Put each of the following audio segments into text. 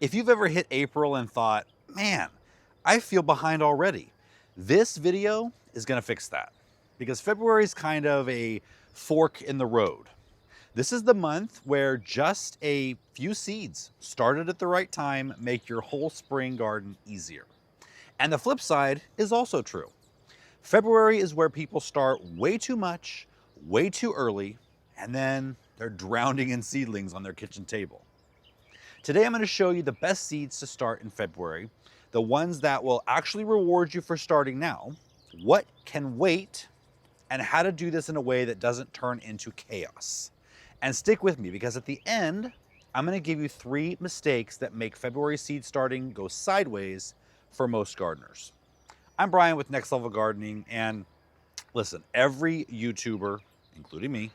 If you've ever hit April and thought, man, I feel behind already, this video is gonna fix that because February is kind of a fork in the road. This is the month where just a few seeds started at the right time make your whole spring garden easier. And the flip side is also true. February is where people start way too much, way too early, and then they're drowning in seedlings on their kitchen table. Today I'm going to show you the best seeds to start in February, the ones that will actually reward you for starting now, what can wait, and how to do this in a way that doesn't turn into chaos. And stick with me because at the end, I'm going to give you 3 mistakes that make February seed starting go sideways for most gardeners. I'm Brian with Next Level Gardening, and listen, every YouTuber, including me,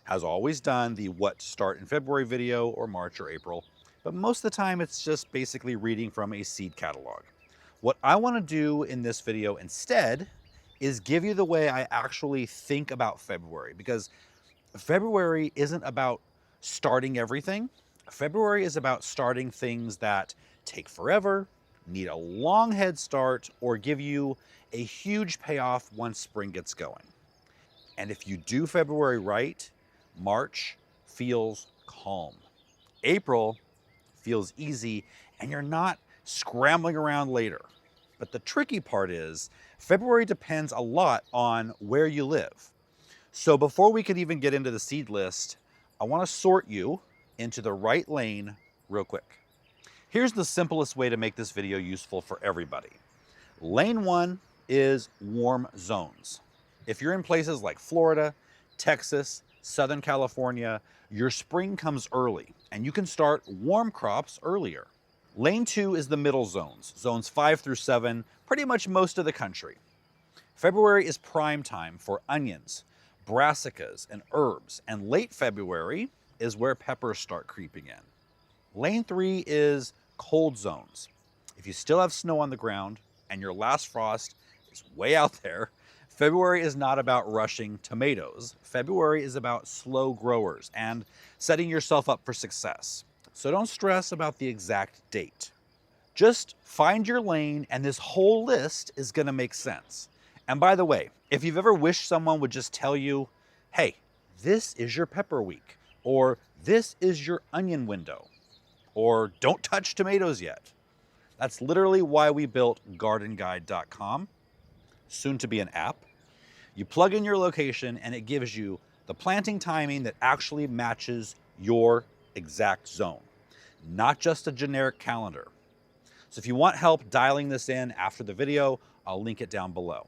has always done the what to start in February video or March or April. But most of the time it's just basically reading from a seed catalog. What I want to do in this video instead is give you the way I actually think about February, because February isn't about starting everything. February is about starting things that take forever, need a long head start, or give you a huge payoff once spring gets going. And if you do February right, March feels calm. April feels easy, and you're not scrambling around later. But the tricky part is February depends a lot on where you live. So before we could even get into the seed list, I want to sort you into the right lane real quick. Here's the simplest way to make this video useful for everybody. Lane 1 is warm zones. If you're in places like Florida, Texas, Southern California, your spring comes early and you can start warm crops earlier. Lane 2 is the middle zones, zones 5 through 7, pretty much most of the country. February is prime time for onions, brassicas, and herbs, and late February is where peppers start creeping in. Lane 3 is cold zones. If you still have snow on the ground and your last frost is way out there, February is not about rushing tomatoes. February is about slow growers and setting yourself up for success. So don't stress about the exact date. Just find your lane and this whole list is gonna make sense. And by the way, if you've ever wished someone would just tell you, hey, this is your pepper week, or this is your onion window, or don't touch tomatoes yet. That's literally why we built GardenGuide.com, soon to be an app. You plug in your location and it gives you the planting timing that actually matches your exact zone, not just a generic calendar. So if you want help dialing this in after the video, I'll link it down below.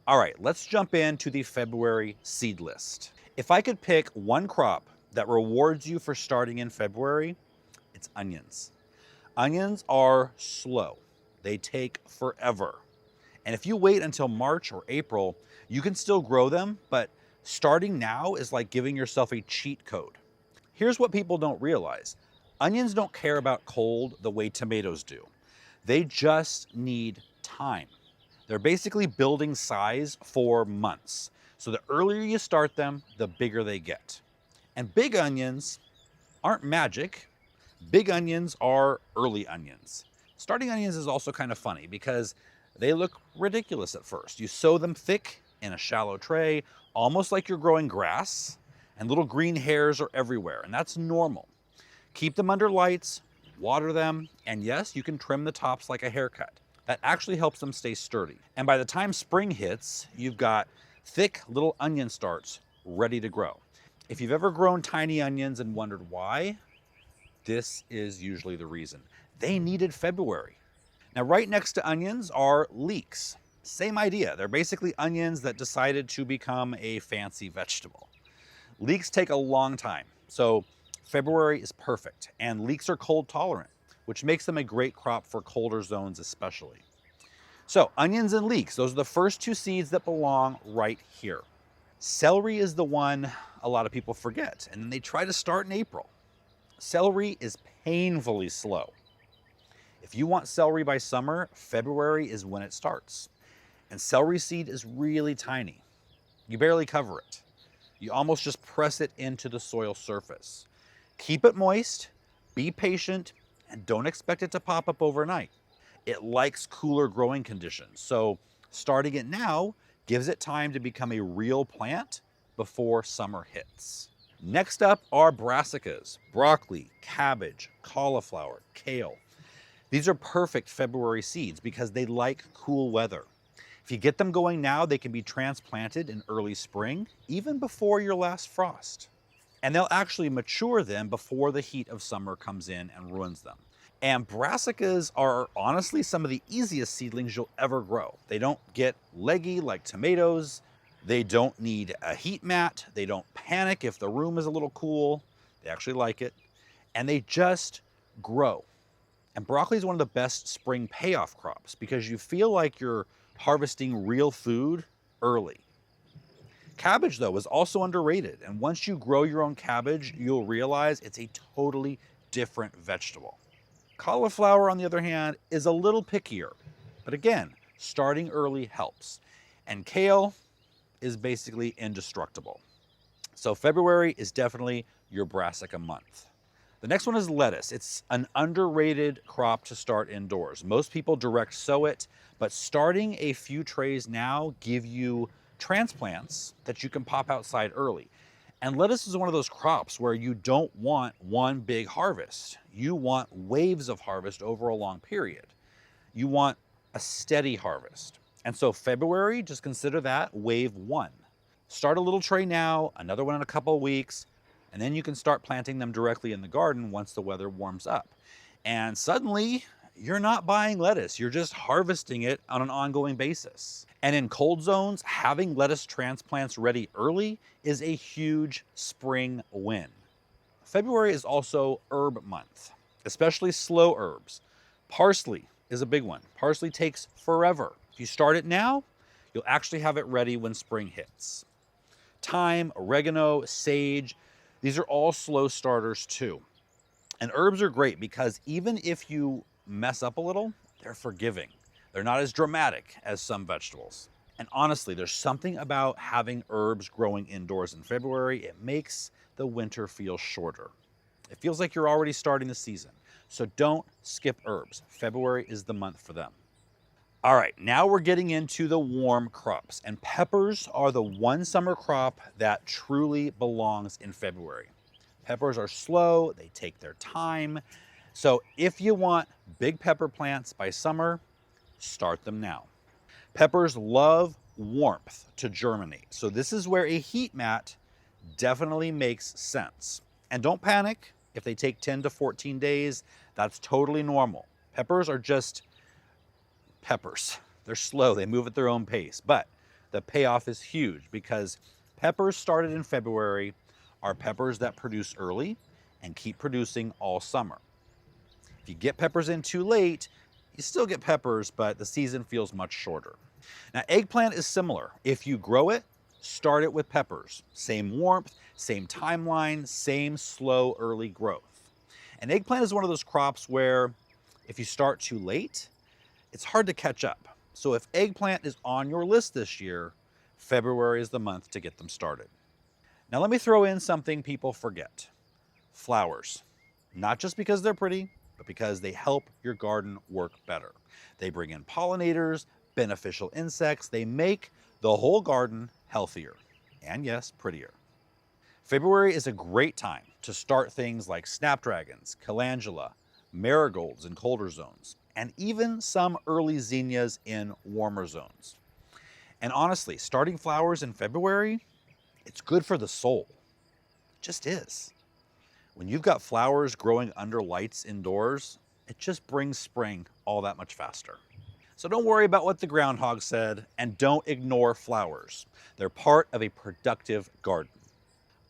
All right, let's jump into the February seed list. If I could pick one crop that rewards you for starting in February, it's onions. Onions are slow. They take forever. And if you wait until March or April, you can still grow them, but starting now is like giving yourself a cheat code. Here's what people don't realize. Onions don't care about cold the way tomatoes do. They just need time. They're basically building size for months. So the earlier you start them, the bigger they get. And big onions aren't magic. Big onions are early onions. Starting onions is also kind of funny because they look ridiculous at first. You sow them thick in a shallow tray, almost like you're growing grass, and little green hairs are everywhere, and that's normal. Keep them under lights, water them, and yes, you can trim the tops like a haircut. That actually helps them stay sturdy. And by the time spring hits, you've got thick little onion starts ready to grow. If you've ever grown tiny onions and wondered why, this is usually the reason. They needed February. Now, right next to onions are leeks. Same idea. They're basically onions that decided to become a fancy vegetable. Leeks take a long time, so February is perfect. And leeks are cold tolerant, which makes them a great crop for colder zones especially. So onions and leeks, those are the first 2 seeds that belong right here. Celery is the one a lot of people forget, and they try to start in April. Celery is painfully slow. If you want celery by summer, February is when it starts. And celery seed is really tiny. You barely cover it. You almost just press it into the soil surface. Keep it moist, be patient, and don't expect it to pop up overnight. It likes cooler growing conditions, so starting it now gives it time to become a real plant before summer hits. Next up are brassicas, broccoli, cabbage, cauliflower, kale. These are perfect February seeds because they like cool weather. If you get them going now, they can be transplanted in early spring, even before your last frost. And they'll actually mature then before the heat of summer comes in and ruins them. And brassicas are honestly some of the easiest seedlings you'll ever grow. They don't get leggy like tomatoes. They don't need a heat mat. They don't panic if the room is a little cool. They actually like it. And they just grow. And broccoli is one of the best spring payoff crops because you feel like you're harvesting real food early. Cabbage, though, is also underrated. And once you grow your own cabbage, you'll realize it's a totally different vegetable. Cauliflower, on the other hand, is a little pickier. But again, starting early helps. And kale is basically indestructible. So February is definitely your brassica month. The next one is lettuce. It's an underrated crop to start indoors. Most people direct sow it, but starting a few trays now give you transplants that you can pop outside early. And lettuce is one of those crops where you don't want one big harvest. You want waves of harvest over a long period. You want a steady harvest. And so February, just consider that wave 1. Start a little tray now, another one in a couple of weeks, and then you can start planting them directly in the garden once the weather warms up. And suddenly, you're not buying lettuce, you're just harvesting it on an ongoing basis. And in cold zones, having lettuce transplants ready early is a huge spring win. February is also herb month, especially slow herbs. Parsley is a big one. Parsley takes forever. If you start it now, you'll actually have it ready when spring hits. Thyme, oregano, sage, these are all slow starters too. And herbs are great because even if you mess up a little, they're forgiving. They're not as dramatic as some vegetables. And honestly, there's something about having herbs growing indoors in February. It makes the winter feel shorter. It feels like you're already starting the season. So don't skip herbs. February is the month for them. All right, now we're getting into the warm crops, and peppers are the one summer crop that truly belongs in February. Peppers are slow, they take their time. So if you want big pepper plants by summer, start them now. Peppers love warmth to germinate. So this is where a heat mat definitely makes sense. And don't panic if they take 10 to 14 days, that's totally normal. Peppers are just peppers. They're slow, they move at their own pace, but the payoff is huge because peppers started in February are peppers that produce early and keep producing all summer. If you get peppers in too late, you still get peppers, but the season feels much shorter. Now, eggplant is similar. If you grow it, start it with peppers. Same warmth, same timeline, same slow early growth. And eggplant is one of those crops where if you start too late, it's hard to catch up. So if eggplant is on your list this year, February is the month to get them started. Now let me throw in something people forget. Flowers. Not just because they're pretty, but because they help your garden work better. They bring in pollinators, beneficial insects. They make the whole garden healthier and, yes, prettier. February is a great time to start things like snapdragons, calendula, marigolds in colder zones, and even some early zinnias in warmer zones. And honestly, starting flowers in February, it's good for the soul. It just is. When you've got flowers growing under lights indoors, it just brings spring all that much faster. So don't worry about what the groundhog said, and don't ignore flowers. They're part of a productive garden.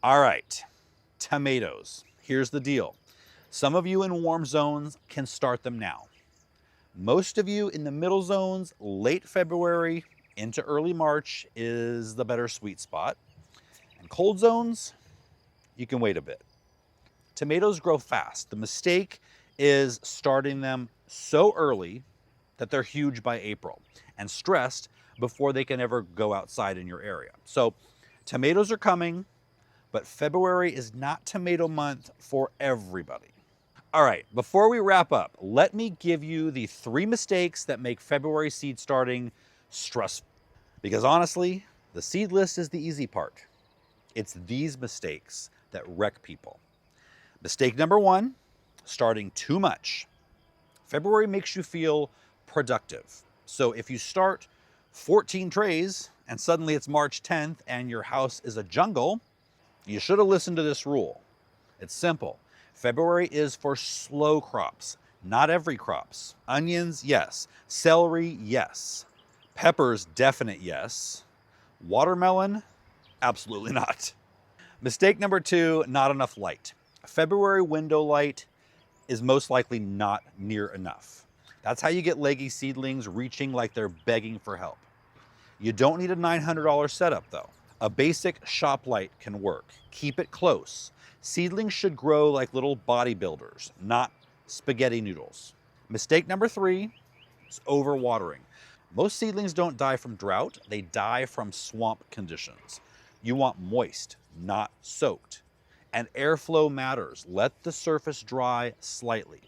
All right, tomatoes. Here's the deal. Some of you in warm zones can start them now. Most of you in the middle zones, late February into early March is the better sweet spot. And cold zones, you can wait a bit. Tomatoes grow fast. The mistake is starting them so early that they're huge by April and stressed before they can ever go outside in your area. So tomatoes are coming, but February is not tomato month for everybody. All right, before we wrap up, let me give you the 3 mistakes that make February seed starting stressful. Because honestly, the seed list is the easy part. It's these mistakes that wreck people. Mistake number 1, starting too much. February makes you feel productive. So if you start 14 trays and suddenly it's March 10th and your house is a jungle, you should have listened to this rule. It's simple. February is for slow crops, not every crops. Onions, yes. Celery, yes. Peppers, definite yes. Watermelon, absolutely not. Mistake number 2, not enough light. February window light is most likely not near enough. That's how you get leggy seedlings reaching like they're begging for help. You don't need a $900 setup though. A basic shop light can work. Keep it close. Seedlings should grow like little bodybuilders, not spaghetti noodles. Mistake number 3 is overwatering. Most seedlings don't die from drought, they die from swamp conditions. You want moist, not soaked. And airflow matters. Let the surface dry slightly.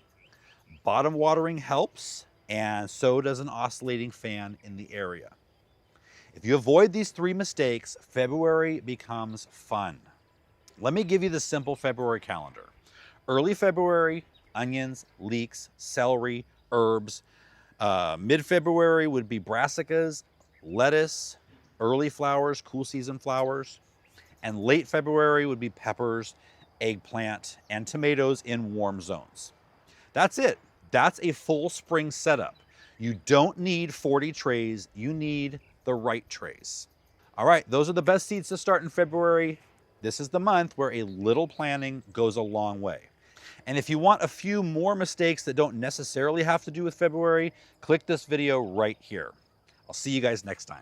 Bottom watering helps, and so does an oscillating fan in the area. If you avoid these 3 mistakes, February becomes fun. Let me give you the simple February calendar. Early February, onions, leeks, celery, herbs. Mid-February would be brassicas, lettuce, early flowers, cool season flowers. And late February would be peppers, eggplant, and tomatoes in warm zones. That's it. That's a full spring setup. You don't need 40 trays, you need the right trays. All right, those are the best seeds to start in February. This is the month where a little planning goes a long way. And if you want a few more mistakes that don't necessarily have to do with February, click this video right here. I'll see you guys next time.